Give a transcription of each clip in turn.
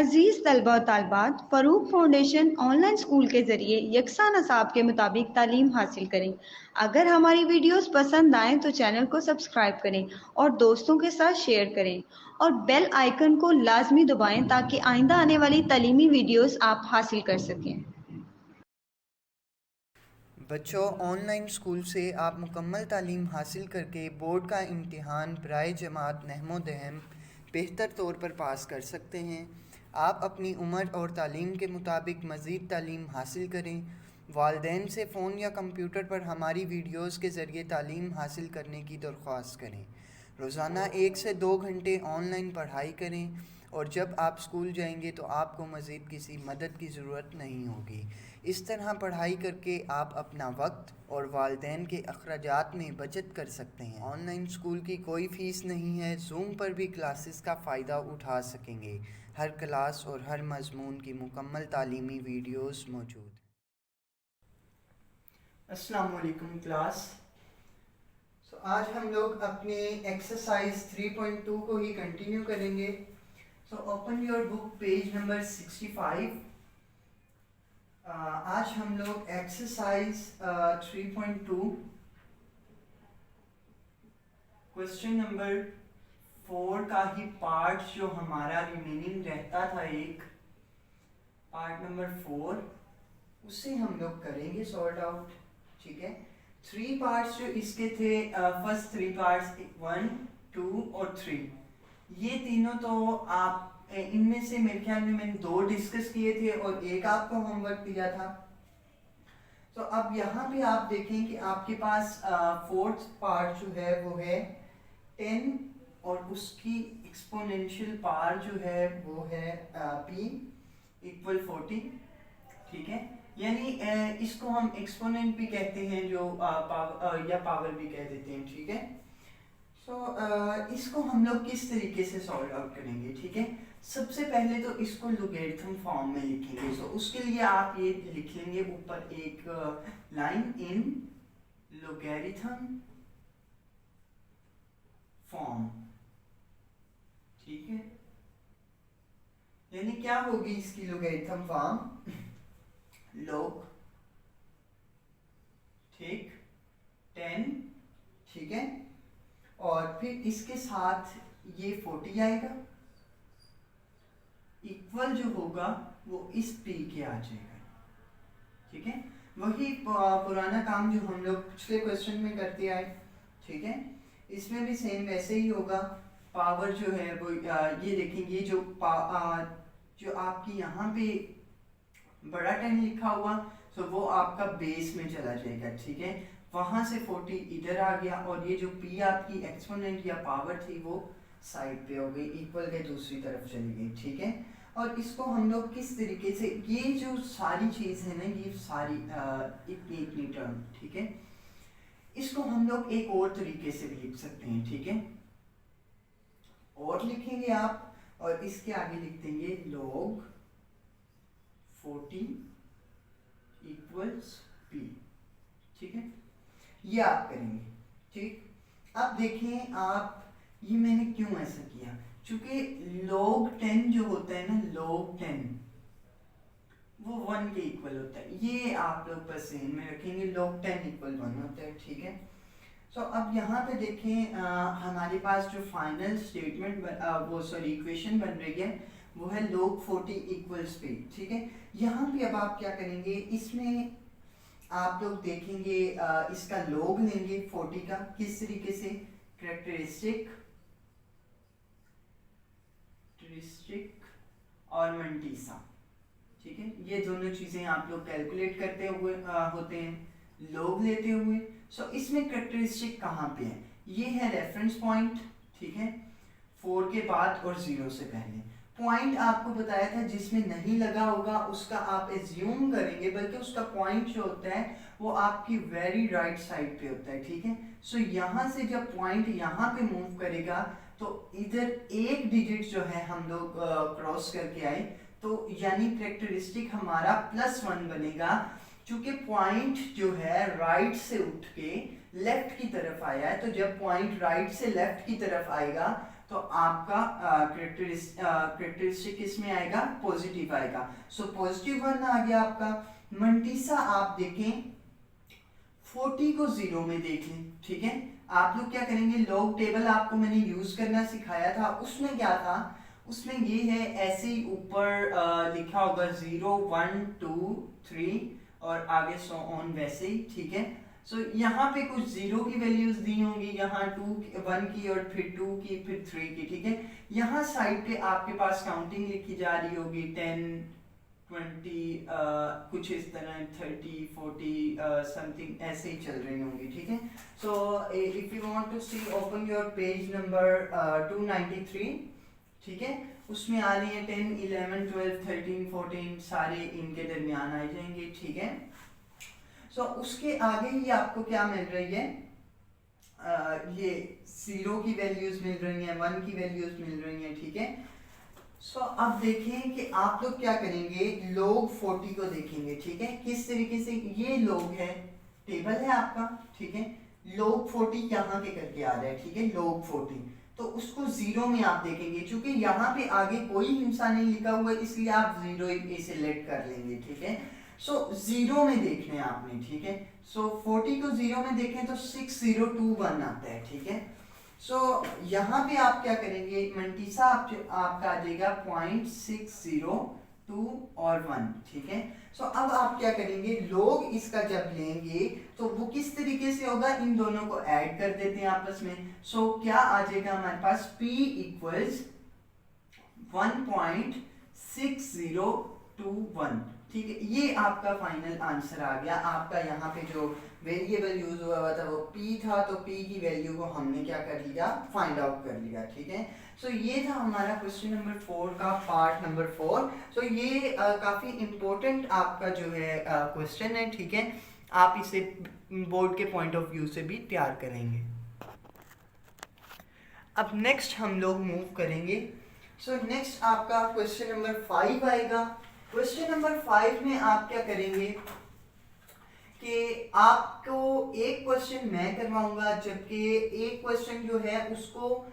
अजीज़ तलबा और तालबात, Farooq foundation online school के ज़रिए यकसा नसाब के मुताबिक तालीम हासिल करें। अगर हमारी वीडियोस पसंद आएँ तो चैनल को सब्सक्राइब करें और दोस्तों के साथ शेयर करें और बेल आइकन को लाजमी दबाएं ताकि आइंदा आने वाली तालीमी वीडियोस आप हासिल कर सकें। बच्चों, ऑनलाइन स्कूल से आप मुकम्मल तालीम हासिल करके बोर्ड का इम्तिहान बराए जमात नहमो दहम बेहतर तौर पर पास कर सकते हैं। आप अपनी उम्र और तालीम के मुताबिक मज़ीद तालीम हासिल करें। वालिदैन से फ़ोन या कंप्यूटर पर हमारी वीडियोस के ज़रिए तालीम हासिल करने की दरख्वास्त करें। रोज़ाना 1 से 2 घंटे ऑनलाइन पढ़ाई करें और जब आप स्कूल जाएंगे तो आपको मज़ीद किसी मदद की ज़रूरत नहीं होगी। इस तरह पढ़ाई करके आप अपना वक्त और वालिदैन के अखराजात में बचत कर सकते हैं। ऑनलाइन स्कूल की कोई फ़ीस नहीं है। जूम पर भी क्लासेस का फ़ायदा उठा सकेंगे। हर क्लास और हर मज़मून की मुकम्मल तालीमी वीडियोस मौजूद हैं। अस्सलाम वालेकुम क्लास। आज हम लोग अपने एक्सरसाइज 3.2 को ही कंटिन्यू करेंगे। Open your book page number 65। आज हम लोग एक्सरसाइज 3.2 क्वेश्चन नंबर 4 का ही पार्ट जो हमारा रिमेनिंग रहता था, एक पार्ट नंबर 4, उसे हम लोग करेंगे सॉर्ट आउट। ठीक है, 3 पार्ट्स जो इसके थे, फर्स्ट 3 पार्ट्स 1, 2 और 3, ये तीनों तो आप इनमें से मेरे ख्याल में मैंने 2 डिस्कस किए थे और एक आपको होमवर्क दिया था। तो अब यहाँ पे आप देखें कि आपके पास फोर्थ पार्ट जो है वो है 10 और उसकी एक्सपोनेंशियल पावर जो है वो है p इक्वल 40। ठीक है, यानी इसको हम एक्सपोनेंट भी कहते हैं, जो पावर या पावर भी कह देते हैं। ठीक है, इसको हम लोग किस तरीके से सॉल्व आउट करेंगे। ठीक है, सबसे पहले तो इसको लोगरिथम फॉर्म में लिखेंगे। उसके लिए आप ये लिख लेंगे ऊपर एक लाइन, इन लोगरिथम फॉर्म। ठीक है, यानी क्या होगी इसकी लोगरिथम फॉर्म, लोग, ठीक, 10, ठीक है, और फिर इसके साथ ये 40 आएगा, इक्वल जो होगा वो इस p के आ जाएगा। ठीक है, वही पुराना काम जो हम लोग पिछले क्वेश्चन में करते आए। ठीक है, इसमें भी सेम वैसे ही होगा। पावर जो है वो ये देखेंगे, जो आपकी यहाँ पे बड़ा 10 लिखा हुआ, तो वो आपका बेस में चला जाएगा। ठीक है, वहां से 40 इधर आ गया और ये जो p आपकी एक्सपोनेंट या पावर थी वो साइड पे हो गई, इक्वल के दूसरी तरफ चली गई। ठीक है, और इसको हम लोग किस तरीके से, ये जो सारी चीज है ना, ये सारी इतनी इतनी टर्म, ठीक है, इसको हम लोग एक और तरीके से भी लिख सकते हैं। ठीक है, और लिखेंगे आप और इसके आगे लिख देंगे log 40 इक्वल्स p। ठीक है, ये आप करेंगे। ठीक, अब देखें आप, ये मैंने क्यों ऐसा किया, चूंकि log 10 जो होता है ना, log 10 वो 1 के इक्वल होता है। ये आप लोग बस ध्यान में रखेंगे, log 10 इक्वल 1 होता है। ठीक है, अब यहाँ पे देखें, हमारे पास जो फाइनल स्टेटमेंट वो सॉरी इक्वेशन बन रही है वो है log 40 इक्वल्स p। ठीक है, यहाँ पे अब आप क्या करेंगे, इसमें आप लोग देखेंगे इसका log लेंगे 40 का, किस तरीके से, कैरेक्टरिस्टिक और मंटीसा। ठीक है, ये दोनों चीजें आप लोग कैलकुलेट करते हुए होते हैं log लेते हुए। इसमें कैरेक्टरिस्टिक कहाँ पे है, ये है रेफरेंस पॉइंट। ठीक है, 4 के बाद और 0 से पहले पॉइंट आपको बताया था, जिसमें नहीं लगा होगा उसका आप एज्यूम करेंगे, बल्कि उसका पॉइंट जो होता है वो आपकी वेरी राइट साइड पे होता है। ठीक है, यहाँ से जब पॉइंट यहाँ पे मूव करेगा तो इधर एक डिजिट जो है हम लोग क्रॉस करके आए, तो यानी कैरेक्टरिस्टिक हमारा +1 बनेगा। चूंकि पॉइंट जो है राइट से उठ के लेफ्ट की तरफ आया है, तो जब पॉइंट राइट से लेफ्ट की तरफ आएगा तो आपका करेक्टरिस्टिक किसमें आएगा, पॉजिटिव आएगा। सो पॉजिटिव 1 आ गया आपका। मंटीसा आप देखें 40 को 0 में देख लें, ठीक है। आप लोग क्या करेंगे, लॉग टेबल आपको मैंने यूज करना सिखाया था, उसमें क्या था, उसमें ये है ऐसे ही ऊपर लिखा होगा 0 1 2 3 और आगे सो ऑन वैसे ही, ठीक है। सो यहाँ पे कुछ 0 की वैल्यूज दी होंगी, यहाँ 1 की और फिर 2 की फिर 3 की, ठीक है। यहाँ साइड पे आपके पास काउंटिंग लिखी जा रही होगी 10 20 कुछ इस तरह 30 40 समथिंग ऐसे ही चल रही होंगी, ठीक है। So if you want to see open your page number 293, ठीक है। उसमें आ रही है 10 11 12 13 14 सारे इनके दरमियान आ जाएंगे, ठीक है। सो उसके आगे ही आपको क्या मिल रही है, ये 0 की वैल्यूज मिल रही हैं, 1 की वैल्यूज मिल रही हैं, ठीक है। सो अब देखें कि आप लोग क्या करेंगे, log 40 को देखेंगे, ठीक है। किस तरीके से ये log है, टेबल है आपका, ठीक है। log 40 यहाँ के करके आ रहा है, ठीक है, log 40। तो उसको 0 में आप देखेंगे, क्योंकि यहाँ पे आगे कोई हिस्सा नहीं लिखा हुआ है, इसलिए आप 0 ही सिलेक्ट कर लेंगे, ठीक है। सो 0 में देखना है आपने, ठीक है। सो 40 को 0 में देखें तो 6021 आता है, ठीक है। सो यहाँ पे आप क्या करेंगे, मंटीसा आपका आ जाएगा 0.602 और 1, ठीक है। सो अब आप क्या करेंगे, लोग इसका जब लेंगे तो वो किस तरीके से होगा, इन दोनों को ऐड कर देते हैं आपस में। सो क्या आ जाएगा हमारे पास, P इक्वल्स 1.6021, ठीक है। ये आपका फाइनल आंसर आ गया। आपका यहाँ पे जो वेरिएबल यूज हुआ था वो p था, तो p की वैल्यू को हमने क्या कर लिया, फाइंड आउट कर लिया, ठीक है। सो ये था हमारा क्वेश्चन नंबर 4 का पार्ट नंबर 4। सो ये काफी इंपॉर्टेंट आपका जो है क्वेश्चन है, ठीक है। आप इसे बोर्ड के पॉइंट ऑफ व्यू से भी तैयार करेंगे। अब नेक्स्ट हम लोग मूव करेंगे। सो नेक्स्ट आपका क्वेश्चन नंबर 5 आएगा। क्वेश्चन नंबर 5 में आप क्या करेंगे कि आपको एक क्वेश्चन मैं करवाऊंगा, जबकि एक क्वेश्चन जो है उसको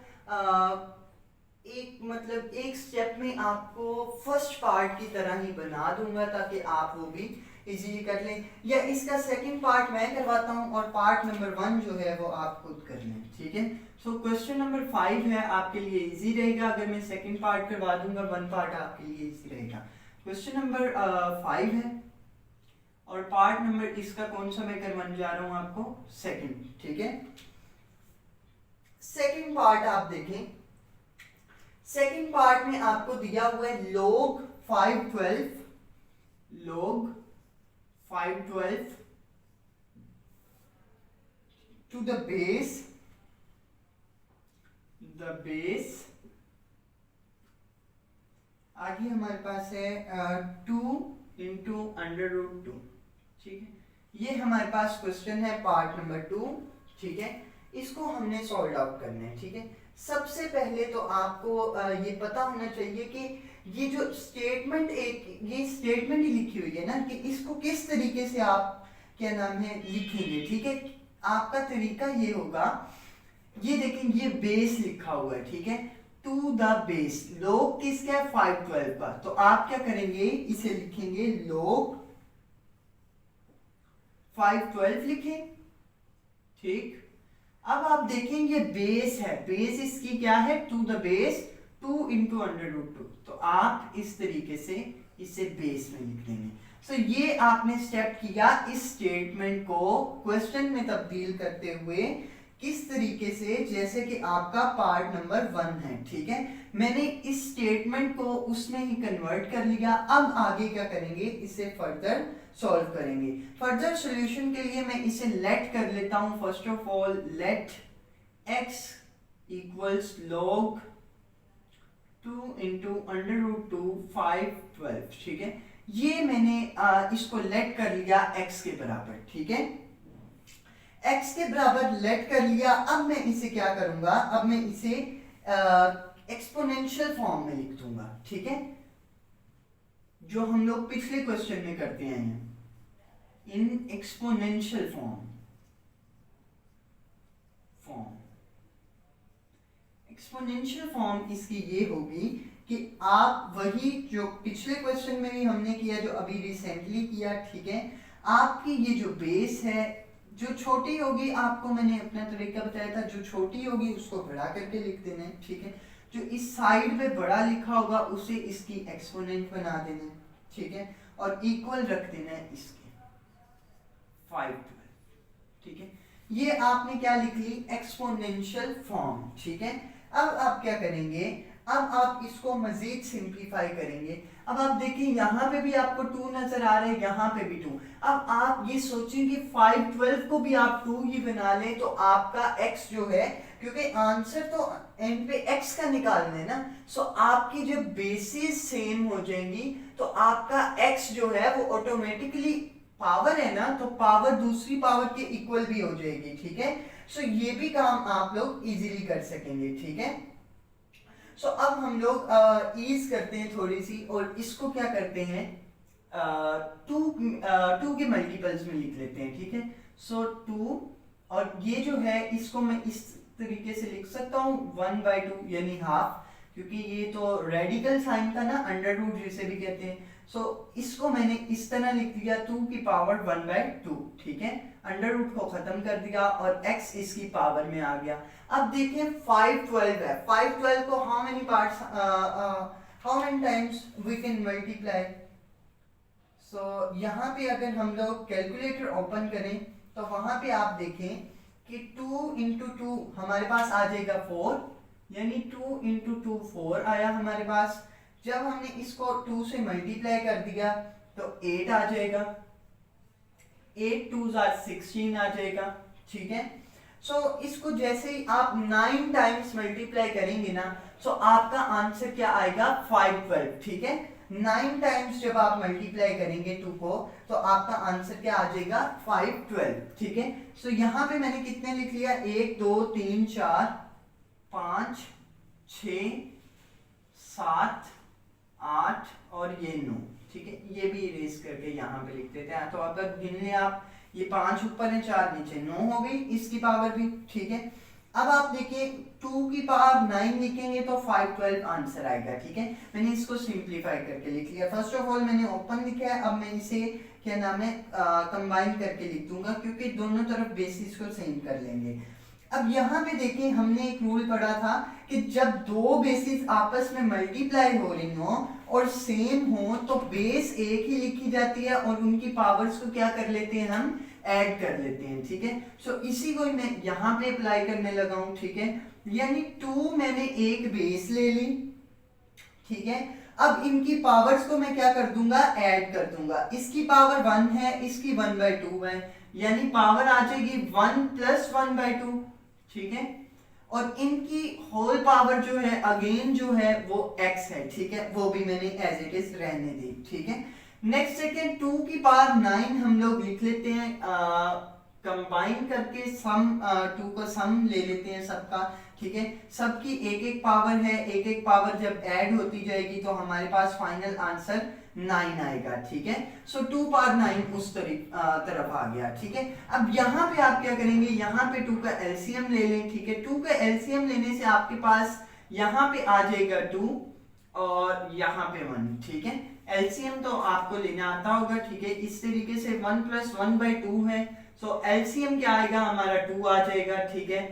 एक स्टेप में आपको फर्स्ट पार्ट की तरह ही बना दूंगा, ताकि आप वो भी इजीली कर लें, या इसका सेकंड पार्ट मैं करवाता हूं और पार्ट नंबर 1 जो है वो आप खुद कर लें, ठीक है। सो क्वेश्चन नंबर 5 है, आपके लिए इजी रहेगा अगर मैं सेकंड पार्ट करवा दूंगा, 1 पार्ट आपके लिए इजी रहेगा। क्वेश्चन नंबर 5 है और पार्ट नंबर इसका कौन सा मैं करवाने जा रहा हूं आपको, सेकंड, ठीक है। सेकंड पार्ट आप देखें, सेकंड पार्ट में आपको दिया हुआ है log 512 to the base आगे हमारे पास है 2 into √2, ठीक है। ये हमारे पास क्वेश्चन है पार्ट नंबर 2, ठीक है। इसको हमने सॉल्व आउट करना है, ठीक है। सबसे पहले तो आपको ये पता होना चाहिए कि ये जो स्टेटमेंट ये स्टेटमेंट ही लिखी हुई है ना, कि इसको किस तरीके से आप क्या नाम है लिखेंगे, ठीक है। आपका तरीका ये होगा, ये देखें ये बेस लिखा हुआ है, ठीक है, टू द बेस। log किसका है, 512 का, तो आप क्या करेंगे, इसे लिखेंगे log 512 लिखें, ठीक। अब आप देखेंगे बेस है, बेस इसकी क्या है, टू द बेस 2 into √2, तो आप इस तरीके से इसे बेस में लिख देंगे। सो ये आपने स्टेप किया, इस स्टेटमेंट को क्वेश्चन में तब्दील करते हुए किस तरीके से, जैसे कि आपका पार्ट नंबर 1 है, ठीक है। मैंने इस स्टेटमेंट को उसमें ही कन्वर्ट कर लिया। अब आगे क्या करेंगे, इसे फर्दर सॉल्व करेंगे। फर्दर सॉल्यूशन के लिए मैं इसे लेट कर लेता हूं। First of all let x equals log 2 into √2 512, ठीक है। ये मैंने इसको लेट कर लिया x के बराबर, ठीक है। x के बराबर लेट कर लिया। अब मैं इसे क्या करूंगा, अब मैं इसे एक्सपोनेंशियल फॉर्म में लिख दूंगा, ठीक है, जो हम लोग पिछले क्वेश्चन में करते हैं, in exponential form exponential form इसकी ये होगी कि आप वही जो पिछले क्वेश्चन में भी हमने किया, जो अभी रिसेंटली किया, ठीक है, आपकी ये जो बेस है जो छोटी होगी, आपको मैंने अपना तरीका बताया था, जो छोटी होगी उसको बड़ा करके लिख देना है, ठीक है, जो इस साइड पे बड़ा लिखा होगा उसे इसकी एक्सपोनेंट बना देना है, ठीक है, और इक्वल रख देना है इसके 512, ठीक है। ये आपने क्या लिख ली, एक्सपोनेंशियल फॉर्म, ठीक है। अब आप क्या करेंगे, अब आप इसको मजीद सिंप्लीफाई करेंगे। अब आप देखिए यहाँ पे भी आपको 2 नजर आ रहे हैं, यहाँ पे भी 2। अब आप ये सोचें कि 512 को भी आप 2 ही बना लें तो आपका x जो है, क्योंकि आंसर तो एंड पे x का निकालना है ना, सो आपकी जब बेसिस सेम हो जाएंगी तो आपका x जो है वो ऑटोमेटिकली, पावर है ना, तो पावर दूसरी पावर के इक्वल भी हो जाएगी, ठीक है। सो ये भी काम आप लोग इजीली कर सकेंगे, ठीक है। सो अब हम लोग ईज करते हैं थोड़ी सी, और इसको क्या करते हैं, टू के मल्टीपल्स में लिख लेते हैं, ठीक है। सो 2, और ये जो है इसको मैं इस तरीके से लिख सकता हूँ 1/2 यानी हाफ, क्योंकि ये तो रेडिकल साइन था ना, अंडर रूट जिसे भी कहते हैं। सो इसको मैंने इस तरह लिख दिया 2 की पावर 1/2, ठीक है, अंडर रूट को खत्म कर दिया और x इसकी पावर में आ गया। अब देखिए 512 है, 512 को how many parts, how many times we can multiply. So यहाँ पे अगर हम लोग कैलकुलेटर ओपन करें तो वहां पे आप देखें कि 2 इंटू 2 हमारे पास आ जाएगा 4, यानी 2 इंटू 2 4 आया हमारे पास। जब हमने इसको 2 से मल्टीप्लाई कर दिया तो 8 आ जाएगा, 8 2s are 16 आ जाएगा, ठीक है। सो इसको जैसे ही आप 9 टाइम्स मल्टीप्लाई करेंगे ना, सो आपका आंसर क्या आएगा 512, ठीक है। 9 टाइम्स जब आप मल्टीप्लाई करेंगे 2 को तो आपका आंसर क्या आ जाएगा 512, ठीक है। सो यहाँ पे मैंने कितने लिख लिया, 1 2 3 4 5 6 7 8 और ये 9, ठीक है। ये भी इरेज करके यहाँ पे लिख देते हैं, तो अगर गिन ले आप, ये 5 ऊपर है 4 नीचे, 9 हो गई इसकी पावर भी, ठीक है। अब आप देखिए 2 की पावर 9 लिखेंगे तो 512 आंसर आएगा, ठीक है। मैंने इसको सिंप्लीफाई करके लिख लिया। फर्स्ट ऑफ ऑल मैंने ओपन लिखा है, अब मैं इसे क्या नाम है कंबाइन करके लिख दूंगा, क्योंकि दोनों तरफ बेसिस को सेम कर लेंगे। अब यहाँ पे देखिए हमने एक रूल पढ़ा था कि जब दो बेसिस आपस में मल्टीप्लाई हो रही हो और सेम हो तो बेस एक ही लिखी जाती है और उनकी पावर्स को क्या कर लेते हैं, हम ऐड कर लेते हैं, ठीक है। सो इसी को मैं यहाँ पे अप्लाई करने लगा हूं, ठीक है। यानी 2 मैंने एक बेस ले ली, ठीक है। अब इनकी पावर्स को मैं क्या कर दूंगा, ऐड कर दूंगा। इसकी पावर 1 है, इसकी 1/2 है, यानी पावर आ जाएगी 1 + 1/2, ठीक है। और इनकी होल पावर जो है अगेन जो है वो x है, ठीक है, वो भी मैंने एज इट इज रहने दी, ठीक है। नेक्स्ट सेकेंड 2 की पावर 9 हम लोग लिख लेते हैं, कंबाइन करके सम 2 का सम ले लेते हैं सबका, ठीक है। सबकी एक एक पावर है, एक एक पावर जब ऐड होती जाएगी तो हमारे पास फाइनल आंसर 9 आएगा, ठीक है। सो 2 पावर 9 उस तरफ आ गया, ठीक है। अब यहाँ पे आप क्या करेंगे, यहाँ पे 2 का एलसीएम ले लें, ठीक है। 2 का एलसीएम लेने से आपके पास यहाँ पे आ जाएगा 2 और यहाँ पे 1, ठीक है। एलसीएम तो आपको लेना आता होगा, ठीक है। इस तरीके से 1 + 1/2 है, सो एलसीएम क्या आएगा हमारा 2 आ जाएगा, ठीक है।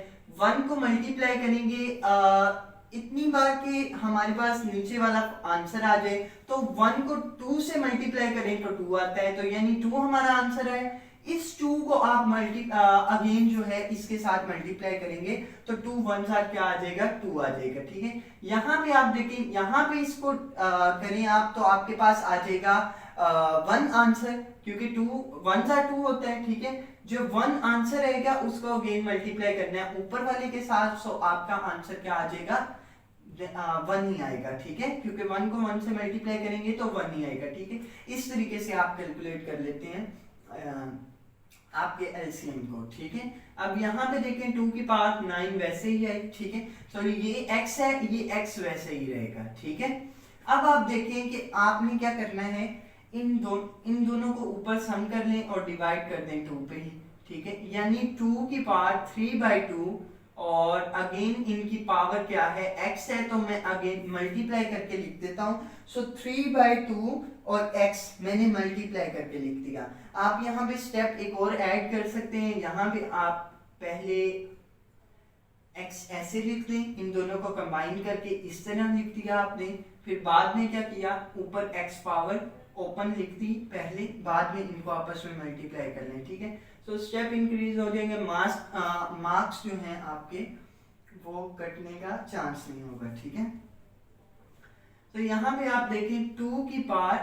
1 को मल्टीप्लाई करेंगे इतनी बार कि हमारे पास नीचे वाला आंसर आ जाए, तो 1 को 2 से मल्टीप्लाई करें तो 2 आता है, तो यानी 2 हमारा आंसर है। इस 2 को आप अगेन जो है इसके साथ मल्टीप्लाई करेंगे तो 2 1 साथ क्या आ जाएगा, 2 आ जाएगा, ठीक है। यहाँ पे आप देखें, यहाँ पे इसको करें आप तो आपके पास आ जाएगा 1 आंसर, क्योंकि 2 1 साथ 2 होता है, ठीक है। जो 1 आंसर रहेगा उसको अगेन मल्टीप्लाई करना है ऊपर वाले के साथ, सो आपका आंसर क्या आ जाएगा 1 ही आएगा, ठीक है, क्योंकि 1 को 1 से मल्टीप्लाई करेंगे तो 1 ही आएगा, ठीक है। इस तरीके से आप कैलकुलेट कर लेते हैं आपके एलसीएम को, ठीक है। अब यहाँ पे देखें 2 की पावर 9 वैसे ही है, ठीक है। सॉरी ये x है, ये x वैसे ही रहेगा, ठीक है। अब आप देखें कि आपने क्या करना है, इन दोनों को ऊपर सम कर लें और डिवाइड कर दें 2 पे ही, ठीक है। यानी 2 की पावर 3/2 और अगेन इनकी पावर क्या है, x है, तो मैं अगेन मल्टीप्लाई करके लिख देता हूं। सो 3/2 और x मैंने मल्टीप्लाई करके लिख दिया। आप यहाँ पे स्टेप एक और ऐड कर सकते हैं, यहाँ पे आप पहले x ऐसे लिख दें, इन दोनों को कंबाइन करके इस तरह लिख दिया आपने, फिर बाद में क्या किया, ऊपर x पावर ओपन लिख दी पहले, बाद में इनको आपस में मल्टीप्लाई कर लें, ठीक है। सो स्टेप इंक्रीज हो जाएंगे, मार्क्स जो हैं आपके वो कटने का चांस नहीं होगा, ठीक है। तो यहाँ पे आप देखें 2 की पावर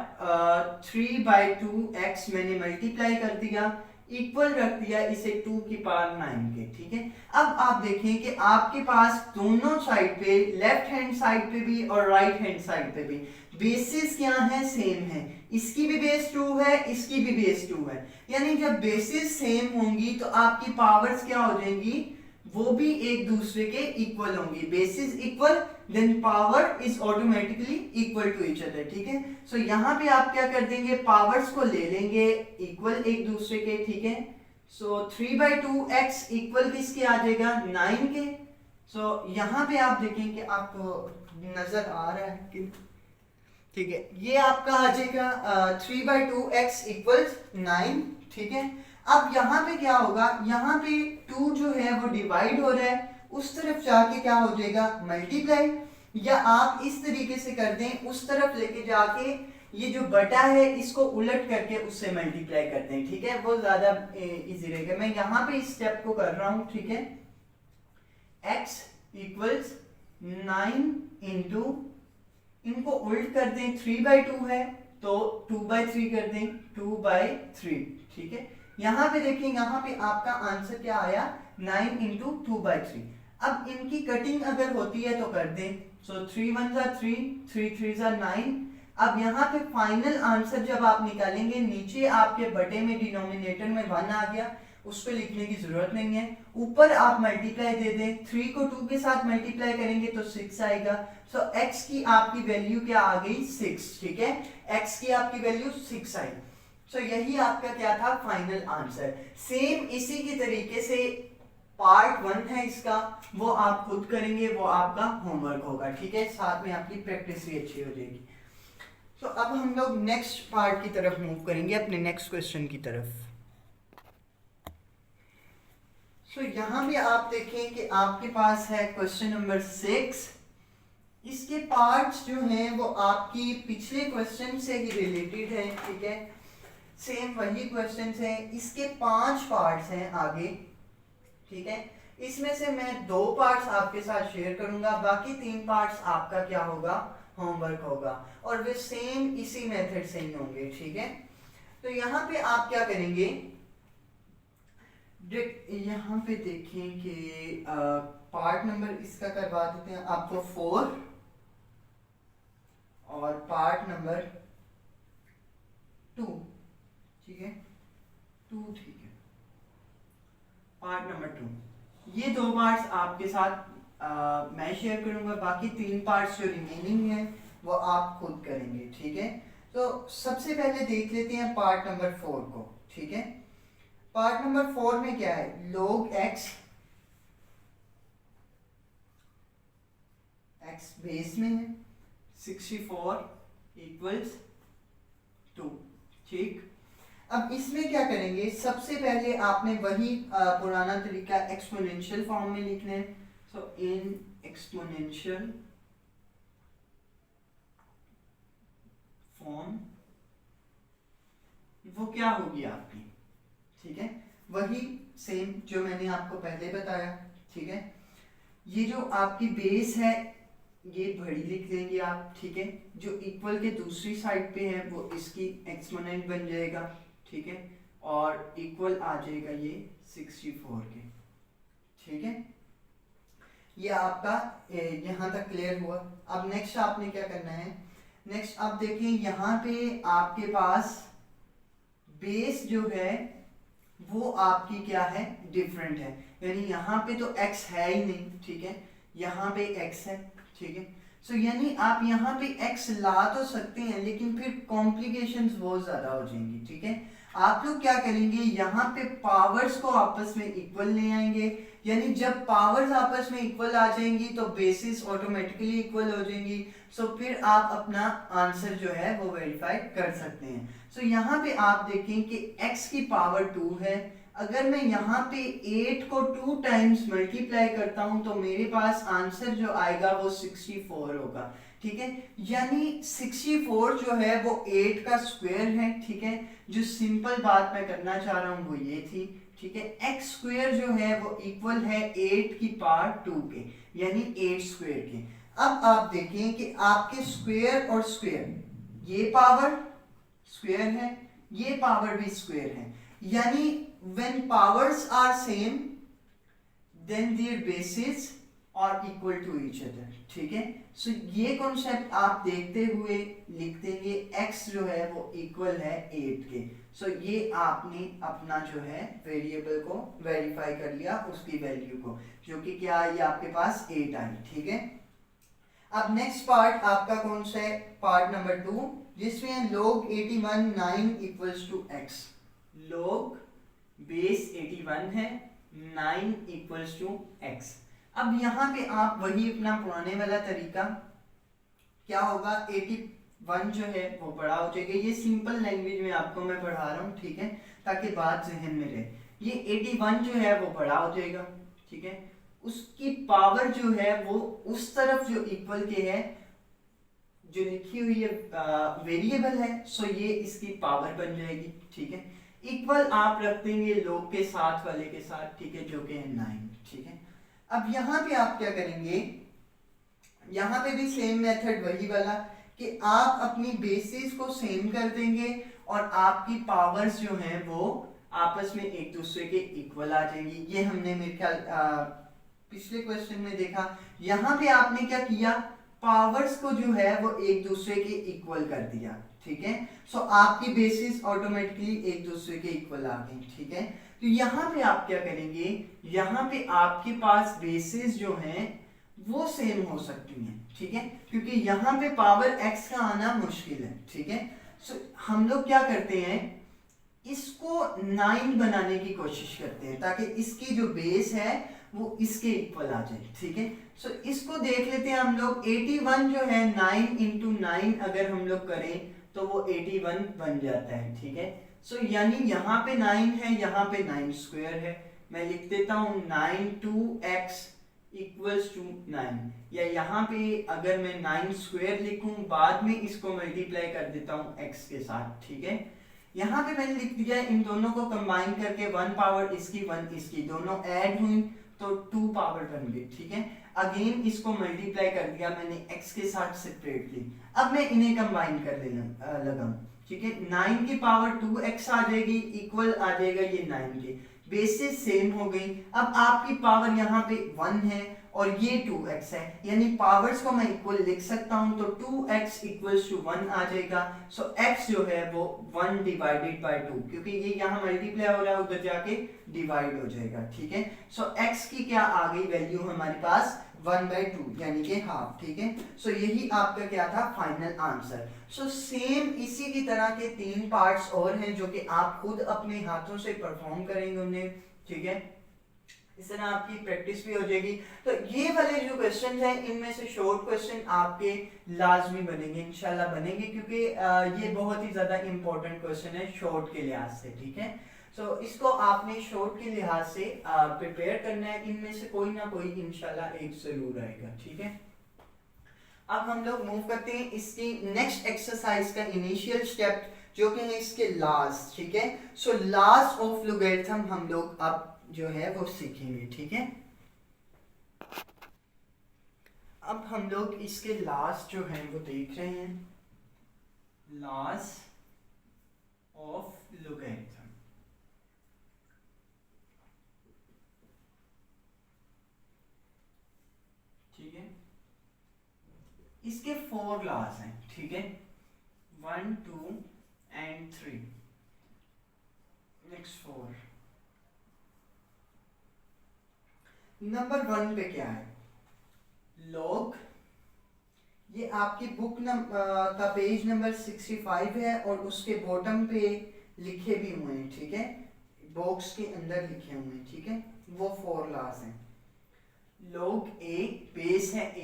3/2 x मैंने मल्टीप्लाई कर दिया, इक्वल रख दिया इसे 2 की पावर 9 के, ठीक है। अब आप देखें कि आपके पास दोनों साइड पे, लेफ्ट हैंड साइड पे भी और राइट हैंड साइड पे भी बेसिस क्या है, सेम है। इसकी भी बेस 2 है, इसकी भी बेस 2 है, यानी जब बेसिस सेम होंगी तो आपकी पावर्स क्या हो जाएंगी, वो भी एक दूसरे के इक्वल होंगी। Bases equal, then power is automatically equal to each other, ठीक है। सो यहाँ पे आप क्या कर देंगे, पावर्स को ले लेंगे इक्वल एक दूसरे के, ठीक है। सो 3/2x इक्वल किसके आ जाएगा, 9 के। सो यहाँ पे आप देखें कि आपको नजर आ रहा है कि, ठीक है, ये आपका आ जाएगा 3/2x इक्वल्स 9, ठीक है। अब यहाँ पे क्या होगा, यहाँ पे 2 जो है वो डिवाइड हो रहा है, उस तरफ जाके क्या हो जाएगा, मल्टीप्लाई, या आप इस तरीके से कर दें, उस तरफ लेके जाके ये जो बटा है इसको उलट करके उससे मल्टीप्लाई करते हैं, ठीक है, वो ज्यादा इजी रहेगा। मैं यहाँ पे इस स्टेप को कर रहा हूँ, ठीक है। x इक्वल्स 9 इंटू, इनको उल्ट कर दें, 3/2 है तो 2/3 कर दें, 2/3, ठीक है। यहाँ पे देखिए, यहाँ पे आपका आंसर क्या आया, 9 इंटू 2/3। अब इनकी कटिंग अगर होती है तो कर दें, सो 3 1 जा 3, 3 3 जा 9। अब यहाँ पे फाइनल आंसर जब आप निकालेंगे, नीचे आपके बटे में डिनोमिनेटर में 1 आ गया, उस पर लिखने की जरूरत नहीं है, ऊपर आप मल्टीप्लाई दे दें, 3 को 2 के साथ मल्टीप्लाई करेंगे तो 6 आएगा। सो x की आपकी वैल्यू क्या आ गई, 6, ठीक है, x की आपकी वैल्यू 6 आई। सो यही आपका क्या था, फाइनल आंसर। सेम इसी की तरीके से पार्ट 1 है इसका, वो आप खुद करेंगे, वो आपका होमवर्क होगा, ठीक है, साथ में आपकी प्रैक्टिस भी अच्छी हो जाएगी। तो अब हम लोग नेक्स्ट पार्ट की तरफ मूव करेंगे, अपने नेक्स्ट क्वेश्चन की तरफ। सो यहाँ भी आप देखें कि आपके पास है क्वेश्चन नंबर 6। इसके पार्ट्स जो हैं वो आपकी पिछले क्वेश्चन से ही रिलेटेड है, ठीक है, सेम वही क्वेश्चंस हैं। इसके 5 पार्ट्स हैं आगे, ठीक है। इसमें से मैं 2 पार्ट्स आपके साथ शेयर करूंगा, बाकी 3 पार्ट्स आपका क्या होगा, होमवर्क होगा, और वे सेम इसी मेथड से ही होंगे, ठीक है। तो यहाँ पे आप क्या करेंगे, यहाँ पे देखें कि पार्ट नंबर इसका करवा देते हैं आपको 4, और पार्ट नंबर 2, ठीक है, 2, ठीक है, पार्ट नंबर 2, ये 2 पार्ट्स आपके साथ मैं शेयर करूंगा, बाकी 3 पार्ट्स जो रिमेनिंग है वो आप खुद करेंगे, ठीक है। तो सबसे पहले देख लेते हैं पार्ट नंबर 4 को, ठीक है। पार्ट नंबर 4 में क्या है, log x बेस में है 64 इक्वल्स 2, ठीक। अब इसमें क्या करेंगे, सबसे पहले आपने वही पुराना तरीका एक्सपोनेंशियल फॉर्म में लिखना है। सो इन एक्सपोनेंशियल फॉर्म वो क्या होगी आपकी, ठीक है, वही सेम जो मैंने आपको पहले बताया, ठीक है। ये जो आपकी बेस है ये बड़ी लिख देंगे आप, ठीक है, जो इक्वल के दूसरी साइड पे है वो इसकी एक्सपोनेंट बन जाएगा, ठीक है, और इक्वल आ जाएगा ये 64 के, ठीक है। ये आपका यहाँ तक क्लियर हुआ। अब नेक्स्ट आपने क्या करना है, नेक्स्ट आप देखिए यहाँ पे आपके पास बेस जो है वो आपकी क्या है, डिफरेंट है, यानी यहाँ पे तो x है ही नहीं, ठीक है, यहाँ पे x है, ठीक है। सो यानी आप यहाँ पे x ला तो सकते हैं, लेकिन फिर कॉम्प्लिकेशंस बहुत ज्यादा हो जाएंगी, ठीक है। आप लोग क्या करेंगे, यहाँ पे पावर्स को आपस में इक्वल ले आएंगे, यानी जब पावर्स आपस में इक्वल आ जाएंगी तो बेसिस ऑटोमेटिकली इक्वल हो जाएंगी। सो फिर आप अपना आंसर जो है वो वेरीफाई कर सकते हैं। सो यहाँ पे आप देखें कि x की पावर 2 है, अगर मैं यहाँ पे 8 को 2 टाइम्स मल्टीप्लाई करता हूं तो मेरे पास आंसर जो आएगा वो 64 होगा। ठीक है, यानी 64 जो है वो 8 का स्क्वायर है। ठीक है, जो सिंपल बात मैं करना चाह रहा हूं वो ये थी। ठीक है, एक्स स्क्वायर जो है वो इक्वल है 8 की पावर 2 के, यानी 8 स्क्वायर के। अब आप देखें कि आपके स्क्वायर और स्क्वायर, ये पावर स्क्वायर है, ये पावर भी स्क्वायर है, यानी when powers are same then their bases are equal to each other. ठीक है, सो ये कॉन्सेप्ट आप देखते हुए लिख देंगे x जो है वो इक्वल है 8 के। सो ये आपने अपना जो है वेरिएबल को वेरीफाई कर लिया, उसकी वैल्यू को, जो कि क्या आई आपके पास 8 आई। ठीक है, अब नेक्स्ट पार्ट आपका कौन सा है, पार्ट नंबर 2, जिसमें log 81 9 equals to x। log base 81 है, 9 इक्वल्स टू x। अब यहाँ पे आप वही अपना पुराने वाला तरीका, क्या होगा, 81 जो है वो बड़ा हो जाएगा। ये सिंपल लैंग्वेज में आपको मैं पढ़ा रहा हूँ, ठीक है, ताकि बात जहन में रहे। ये 81 जो है वो बड़ा हो जाएगा। ठीक है, उसकी पावर जो है वो उस तरफ जो इक्वल के है, जो लिखी हुई है वेरिएबल है, सो ये इसकी पावर बन जाएगी। ठीक है, इक्वल आप रख देंगे लोग के साथ वाले के साथ, ठीक है, जो कि है 9। ठीक है, अब यहाँ पे आप क्या करेंगे, यहाँ पे भी सेम मेथड वही वाला कि आप अपनी बेसिस को सेम कर देंगे और आपकी पावर्स जो हैं वो आपस में एक दूसरे के इक्वल आ जाएंगी। ये हमने मेरे ख्याल पिछले क्वेश्चन में देखा। यहाँ पे आपने क्या किया, पावर्स को जो है वो एक दूसरे के इक्वल कर दिया। ठीक है, सो आपकी बेसिस ऑटोमेटिकली एक दूसरे के इक्वल आ गई। ठीक है, तो यहाँ पे आप क्या करेंगे, यहाँ पे आपके पास बेसिस जो हैं वो सेम हो सकती हैं। ठीक है, क्योंकि यहाँ पे पावर x का आना मुश्किल है। ठीक है, सो हम लोग क्या करते हैं, इसको 9 बनाने की कोशिश करते हैं ताकि इसकी जो बेस है वो इसके इक्वल आ जाए। ठीक है, सो इसको देख लेते हैं हम लोग। 81 जो है 9 इंटू 9 अगर हम लोग करें तो वो 81 बन जाता है। ठीक है, सो यानी यहाँ पे 9 है, यहाँ पे 9 स्क्वायर है। मैं लिख देता हूँ 9 2x इक्वल्स टू 9, या यहाँ पे अगर मैं 9 स्क्वायर लिखूं बाद में इसको मल्टीप्लाई कर देता हूँ x के साथ। ठीक है, यहाँ पे मैंने लिख दिया इन दोनों को कंबाइन करके 1 पावर इसकी 1 इसकी, दोनों ऐड हुई तो 2 पावर बन गई। ठीक है, अगेन इसको मल्टीप्लाई कर दिया मैंने x के साथ सेपरेटली। अब मैं इन्हें कंबाइन कर लेना लगा। ठीक है, 9 की पावर 2x आ जाएगी, इक्वल आ जाएगा ये 9 के, बेसिस सेम हो गई। अब आपकी पावर यहाँ पे 1 है और ये 2x है, यानी पावर्स को मैं इक्वल लिख सकता हूं, तो 2x इक्वल्स टू 1 आ जाएगा। सो x जो है वो 1 डिवाइडेड बाय 2, क्योंकि ये यहाँ मल्टीप्लाई हो रहा है उधर जाके डिवाइड हो जाएगा। ठीक है, सो x की क्या आ गई वैल्यू हमारे पास 1/2 यानी कि हाफ। ठीक है, सो यही आपका क्या था फाइनल आंसर। सो सेम इसी की तरह के 3 पार्ट्स और हैं जो कि आप खुद अपने हाथों से परफॉर्म करेंगे उन्हें। ठीक है, इस तरह आपकी प्रैक्टिस भी हो जाएगी। तो ये वाले जो क्वेश्चन हैं इनमें से शॉर्ट क्वेश्चन आपके लाजमी बनेंगे, इंशाल्लाह बनेंगे, क्योंकि ये बहुत ही ज्यादा इंपॉर्टेंट क्वेश्चन है शॉर्ट के लिहाज से। ठीक है, सो इसको आपने शॉर्ट के लिहाज से प्रिपेयर करना है, इनमें से कोई ना कोई इंशाल्लाह एक जरूर आएगा। ठीक है, अब हम लोग मूव करते हैं इसकी नेक्स्ट एक्सरसाइज का इनिशियल स्टेप जो कि है इसके लास्ट। ठीक है, सो लास्ट ऑफ लोगरिथम हम लोग अब जो है वो सीखेंगे। ठीक है, अब हम लोग इसके लास्ट जो है वो देख रहे हैं, लास्ट ऑफ लोगरिथम। ठीक है, इसके 4 लॉज हैं। ठीक है, 1 2 एंड 3, नेक्स्ट 4। नंबर 1 पे क्या है, लॉग, ये आपकी बुक का पेज नंबर 65 है और उसके बॉटम पे लिखे भी हुए हैं। ठीक है, बॉक्स के अंदर लिखे हुए हैं। ठीक है, वो 4 लॉज हैं। log a बेस है a,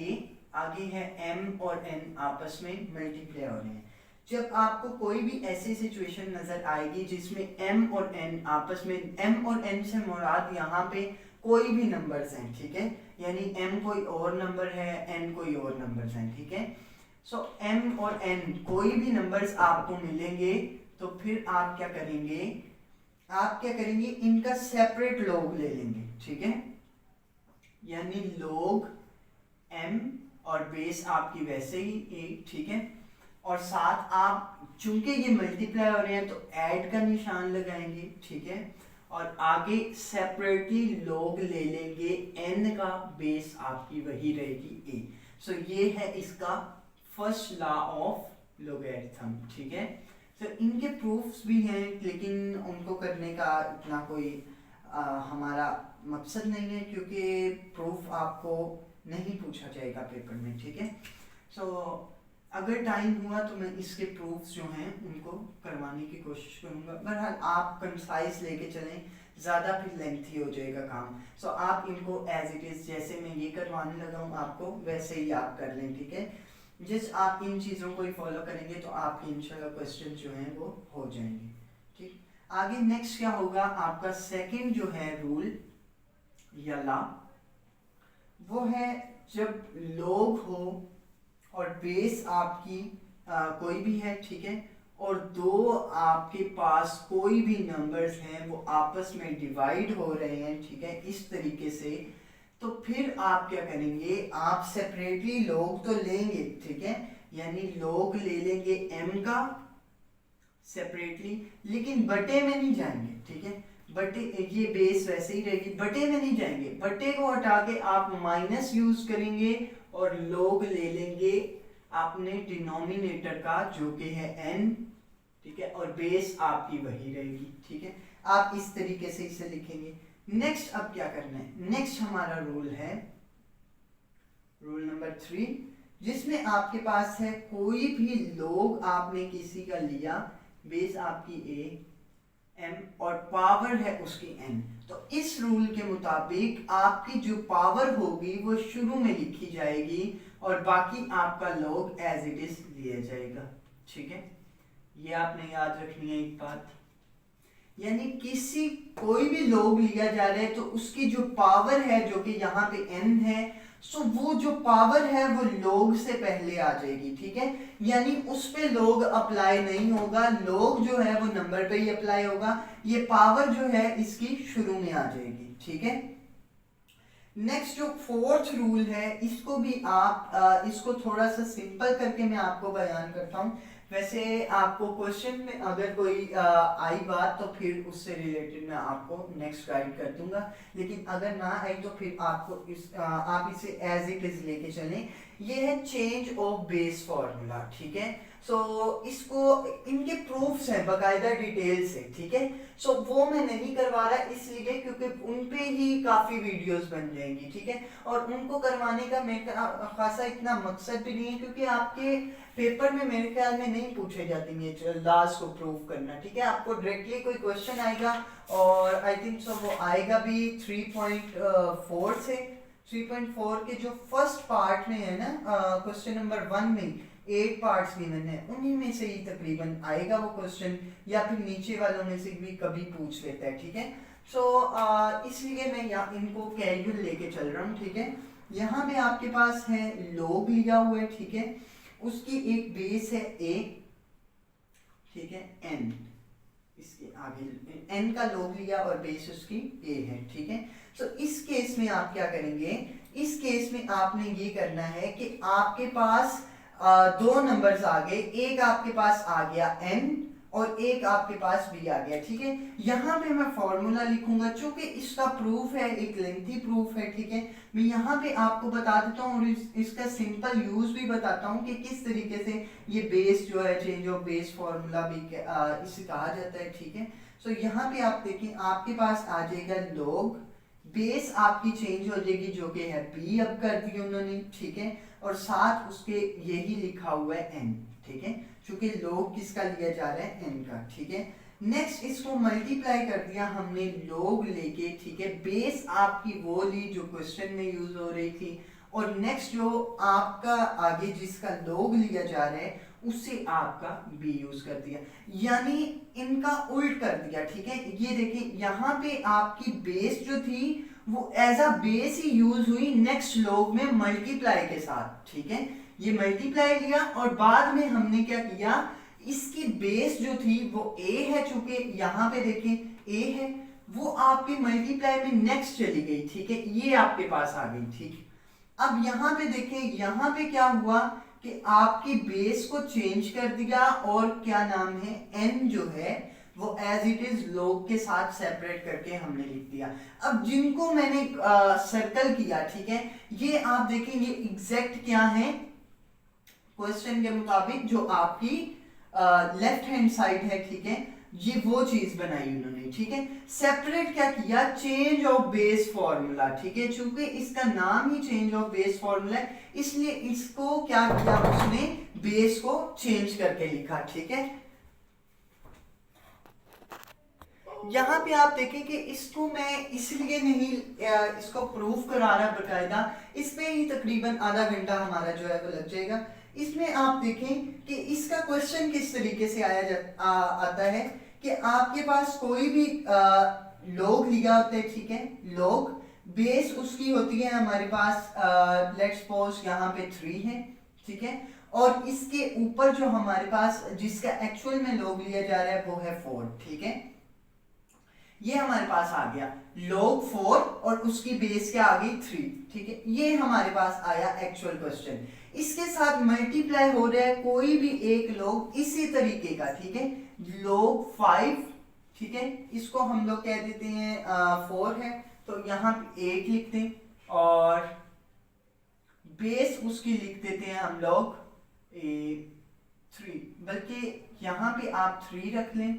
आगे है m और n आपस में मल्टीप्लाई हो रहे हैं। जब आपको कोई भी ऐसी सिचुएशन नजर आएगी जिसमें m और n आपस में, m और n से मुराद यहाँ पे कोई भी नंबर्स हैं, ठीक है, यानी m कोई और नंबर है, n कोई और नंबर्स हैं, ठीक है। सो m और n कोई भी नंबर्स आपको मिलेंगे तो फिर आप क्या करेंगे, इनका सेपरेट लॉग ले लेंगे, ठीक है, यानी log m और बेस आपकी वैसे ही एक, ठीक है, और साथ आप चूंकि ये मल्टीप्लाई हो रहे हैं तो ऐड का निशान लगाएंगे, ठीक है, और आगे सेपरेटली log ले लेंगे n का, बेस आपकी वही रहेगी a। सो ये है इसका फर्स्ट लॉ ऑफ लोगैरिथम, ठीक है। सो इनके प्रूफ्स भी हैं लेकिन उनको करने का इतना कोई हमारा मकसद नहीं है क्योंकि प्रूफ आपको नहीं पूछा जाएगा पेपर में, ठीक है। सो अगर टाइम हुआ तो मैं इसके प्रूफ्स जो हैं उनको करवाने की कोशिश करूंगा। बहरहाल आप कंसाइज लेके चलें, ज़्यादा फिर लेंथी हो जाएगा काम। सो आप इनको एज इट इज़ जैसे मैं ये करवाने लगा हूँ आपको वैसे ही आप कर लें, ठीक है। जिस आप इन चीज़ों को ही फॉलो करेंगे तो आपके इंशाल्लाह क्वेश्चन जो हैं वो हो जाएंगे, ठीक। आगे नेक्स्ट क्या होगा, आपका सेकंड जो है रूल या लॉ, वो है जब log हो और बेस आपकी कोई भी है, ठीक है, और दो आपके पास कोई भी नंबर्स हैं वो आपस में डिवाइड हो रहे हैं, ठीक है, इस तरीके से, तो फिर आप क्या करेंगे, आप सेपरेटली log तो लेंगे, ठीक है, यानी log ले लेंगे m का सेपरेटली, लेकिन बटे में नहीं जाएंगे, ठीक है, बटे ये बेस वैसे ही रहेगी, बटे में नहीं जाएंगे, बटे को हटा के आप माइनस यूज करेंगे और log ले लेंगे आपने डिनोमिनेटर का जो कि है n, ठीक है, और बेस आपकी वही रहेगी, ठीक है। आप इस तरीके से इसे लिखेंगे। नेक्स्ट अब क्या करना है, नेक्स्ट हमारा रूल है रूल नंबर 3, जिसमें आपके पास है कोई भी log आपने किसी का लिया, बेस आपकी a m और पावर है उसकी n, तो इस रूल के मुताबिक आपकी जो पावर होगी वो शुरू में लिखी जाएगी और बाकी आपका log एज इट इज लिया जाएगा, ठीक है। ये आपने याद रखनी है एक बात, यानी किसी कोई भी log लिया जा रहा है तो उसकी जो पावर है जो कि यहाँ पे n है, सो वो जो पावर है वो log से पहले आ जाएगी, ठीक है, यानी उस पे log अप्लाई नहीं होगा, log जो है वो नंबर पे ही अप्लाई होगा, ये पावर जो है इसकी शुरू में आ जाएगी, ठीक है। नेक्स्ट जो फोर्थ रूल है इसको भी आप इसको थोड़ा सा सिंपल करके मैं आपको बयान करता हूँ। वैसे आपको क्वेश्चन में अगर कोई आई बात तो फिर उससे रिलेटेड मैं आपको नेक्स्ट गाइड कर दूंगा, लेकिन अगर ना आई तो फिर आपको आप इसे एज इट इज लेके चलें। ये है चेंज ऑफ बेस फॉर्मूला, ठीक है। सो इसको इनके प्रूफ्स हैं बाकायदा डिटेल से, ठीक है। सो वो मैं नहीं करवा रहा इसलिए क्योंकि उन पे ही काफ़ी वीडियोस बन जाएंगी, ठीक है, और उनको करवाने का मेरा खासा इतना मकसद भी नहीं है क्योंकि आपके पेपर में मेरे ख्याल में नहीं पूछे जाती ये लॉज को प्रूव करना, ठीक है। आपको डायरेक्टली कोई क्वेश्चन आएगा और आई थिंक सो वो आएगा भी 3.4 से 3.4 के जो फर्स्ट पार्ट में है ना, क्वेश्चन नंबर 1 में 8 पार्ट्स गिवन है, उन्हीं में से ही तकरीबन आएगा वो क्वेश्चन, या फिर नीचे वालों में से भी कभी पूछ लेता है, ठीक है। सो इसलिए मैं यहाँ इनको कैजुअल लेके चल रहा हूँ, ठीक है। यहाँ पे आपके पास है log लिया हुआ है, ठीक है, उसकी एक बेस है a, ठीक है, n, इसके आगे n का log लिया और बेस उसकी a है, ठीक है। सो इस केस में आप क्या करेंगे, इस केस में आपने ये करना है कि आपके पास दो नंबर्स आ गए, एक आपके पास आ गया n और एक आपके पास b आ गया, ठीक है। यहाँ पे मैं फॉर्मूला लिखूंगा चूंकि इसका प्रूफ है, एक लेंथी प्रूफ है, ठीक है। मैं यहाँ पे आपको बता देता हूँ और इसका सिंपल यूज भी बताता हूँ कि किस तरीके से ये बेस जो है चेंज ऑफ बेस फॉर्मूला भी इसे कहा जाता है, ठीक है। सो यहाँ पे आप देखें आपके पास आ जाएगा log, बेस आपकी चेंज हो जाएगी जो कि है b, अब कर दी उन्होंने, ठीक है, और साथ उसके यही लिखा हुआ है n, ठीक है, क्योंकि log किसका लिया जा रहा है n का, ठीक है। नेक्स्ट इसको मल्टीप्लाई कर दिया हमने लोग लेके, ठीक है। बेस आपकी वो ली जो क्वेश्चन में यूज हो रही थी, और नेक्स्ट जो आपका आगे जिसका लोग लिया जा रहा है उससे आपका बी यूज कर दिया, यानी इनका उल्ट कर दिया, ठीक है। ये देखिए यहाँ पे आपकी बेस जो थी वो एज अ बेस ही यूज हुई नेक्स्ट लोग में मल्टीप्लाई के साथ, ठीक है। ये मल्टीप्लाई लिया और बाद में हमने क्या किया, इसकी बेस जो थी वो a है, चूंकि यहाँ पे देखिए a है, वो आपके मल्टीप्लाई में नेक्स्ट चली गई, ठीक है, ये आपके पास आ गई, ठीक। अब यहाँ पे देखें, यहाँ पे क्या हुआ कि आपकी बेस को चेंज कर दिया और क्या नाम है n जो है वो एज इट इज लोग के साथ सेपरेट करके हमने लिख दिया। अब जिनको मैंने सर्कल किया, ठीक है, ये आप देखेंगे एग्जैक्ट क्या है क्वेश्चन के मुताबिक जो आपकी लेफ्ट हैंड साइड है, ठीक है, ये वो चीज बनाई उन्होंने, ठीक है। सेपरेट क्या किया, चेंज ऑफ बेस फॉर्मूला, ठीक है, चूंकि इसका नाम ही चेंज ऑफ बेस फॉर्मूला है इसलिए इसको क्या किया उसने, बेस को चेंज करके लिखा, ठीक है। यहाँ पे आप देखें कि इसको मैं इसलिए नहीं इसको प्रूव करा रहा बकायदा, इसमें ही तकरीबन आधा घंटा हमारा जो है वो लग जाएगा। इसमें आप देखें कि इसका क्वेश्चन किस तरीके से आता है कि आपके पास कोई भी लोग लिया होता है, ठीक है, लोग बेस उसकी होती है हमारे पास लेट्स सपोज यहाँ पे 3 है, ठीक है, और इसके ऊपर जो हमारे पास जिसका एक्चुअल में लोग लिया जा रहा है वो है 4, ठीक है। ये हमारे पास आ गया log 4 और उसकी बेस क्या आ गई 3, ठीक है, ये हमारे पास आया एक्चुअल क्वेश्चन। इसके साथ मल्टीप्लाई हो रहा है कोई भी एक log इसी तरीके का, ठीक है, log 5, ठीक है, इसको हम लोग कह देते हैं 4 है तो यहाँ पे 8 लिखते हैं और बेस उसकी लिख देते हैं हम लोग 3, बल्कि यहाँ पे आप 3 रख लें,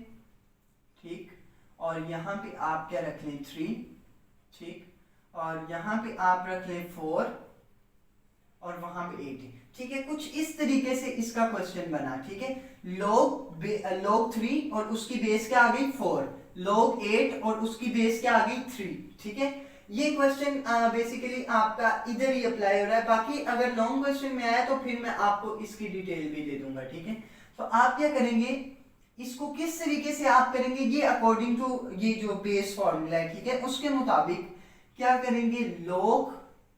ठीक, और यहाँ पे आप क्या रख लें 3, ठीक, और यहाँ पे आप रख लें 4 और वहां पे 8, ठीक है। कुछ इस तरीके से इसका क्वेश्चन बना, ठीक है, log 3 और उसकी बेस क्या आ गई 4, log 8 और उसकी बेस क्या आ गई 3, ठीक है। ये क्वेश्चन बेसिकली आपका इधर ही अप्लाई हो रहा है, बाकी अगर लॉन्ग क्वेश्चन में आया तो फिर मैं आपको इसकी डिटेल भी दे दूंगा, ठीक है। तो आप क्या करेंगे, इसको किस तरीके से आप करेंगे, ये अकॉर्डिंग टू ये जो बेस फॉर्मूला है, ठीक है, उसके मुताबिक क्या करेंगे, log,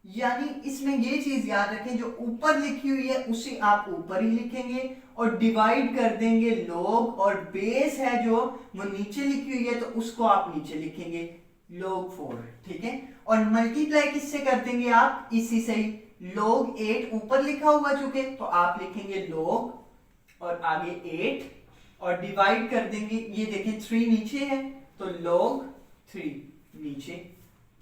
यानी इसमें ये चीज याद रखें जो ऊपर लिखी हुई है उसे आप ऊपर ही लिखेंगे और डिवाइड कर देंगे log, और बेस है जो वो नीचे लिखी हुई है तो उसको आप नीचे लिखेंगे log 4, ठीक है, और मल्टीप्लाई किससे कर देंगे आप, इसी से ही, log 8 ऊपर लिखा हुआ चुके तो आप लिखेंगे log और आगे 8 और डिवाइड कर देंगे, ये देखें 3 नीचे है तो log 3 नीचे,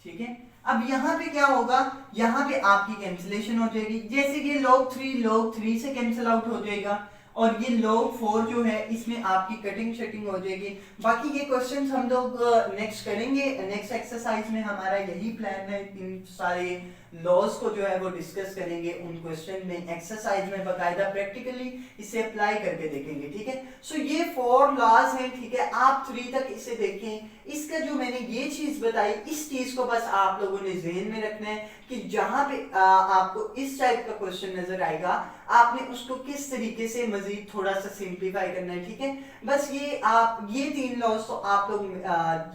ठीक है। अब यहाँ पे क्या होगा, यहाँ पे आपकी कैंसिलेशन हो जाएगी, जैसे कि log 3 से कैंसिल आउट हो जाएगा और ये log 4 जो है इसमें आपकी कटिंग शटिंग हो जाएगी। बाकी ये क्वेश्चंस हम लोग नेक्स्ट करेंगे, नेक्स्ट एक्सरसाइज में हमारा यही प्लान है, इन सारे लॉज को जो है वो डिस्कस करेंगे उन क्वेश्चन में, एक्सरसाइज में बाकायदा प्रैक्टिकली इसे अप्लाई करके देखेंगे, ठीक है। सो ये 4 लॉज हैं, ठीक है, आप 3 तक इसे देखें। इसका जो मैंने ये चीज बताई इस चीज को बस आप लोगों ने ज़हन में रखना है कि जहां पे आपको इस टाइप का क्वेश्चन नजर आएगा आपने उसको किस तरीके से मजीद थोड़ा सा सिंप्लीफाई करना है, ठीक है। बस ये 3 लॉज तो आप लोग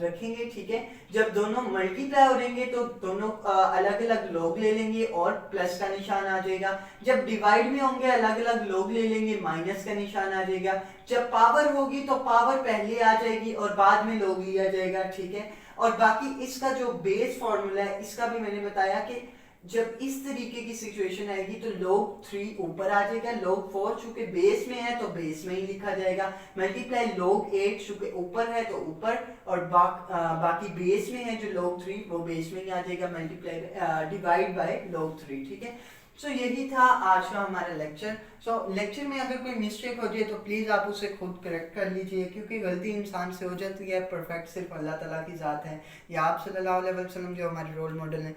रखेंगे, ठीक है। जब दोनों मल्टीप्लाई हो रहेंगे तो दोनों अलग अलग लोग ले लेंगे और प्लस का निशान आ जाएगा, जब डिवाइड में होंगे अलग अलग लोग ले लेंगे माइनस का निशान आ जाएगा, जब पावर होगी तो पावर पहले आ जाएगी और बाद में लोग लिया जाएगा, ठीक है। और बाकी इसका जो बेस फॉर्मूला है इसका भी मैंने बताया कि जब इस तरीके की सिचुएशन आएगी तो log 3 ऊपर आ जाएगा, log 4 चूंकि बेस में है तो बेस में ही लिखा जाएगा, मल्टीप्लाई log 8 चूंकि ऊपर है तो ऊपर, और बाकी बेस में है जो log 3 वो बेस में ही आ जाएगा, मल्टीप्लाई डिवाइड बाय log 3, ठीक है। सो यही था आज का हमारा लेक्चर। सो लेक्चर में अगर कोई मिस्टेक हो जाए तो प्लीज़ आप उसे खुद करेक्ट कर लीजिए, क्योंकि गलती इंसान से हो जाती है, परफेक्ट सिर्फ अल्लाह ताला की ज़ात है, या आप सल्लल्लाहु अलैहि वसल्लम जो हमारे रोल मॉडल हैं।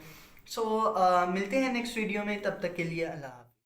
सो मिलते हैं नेक्स्ट वीडियो में, तब तक के लिए अल्लाह।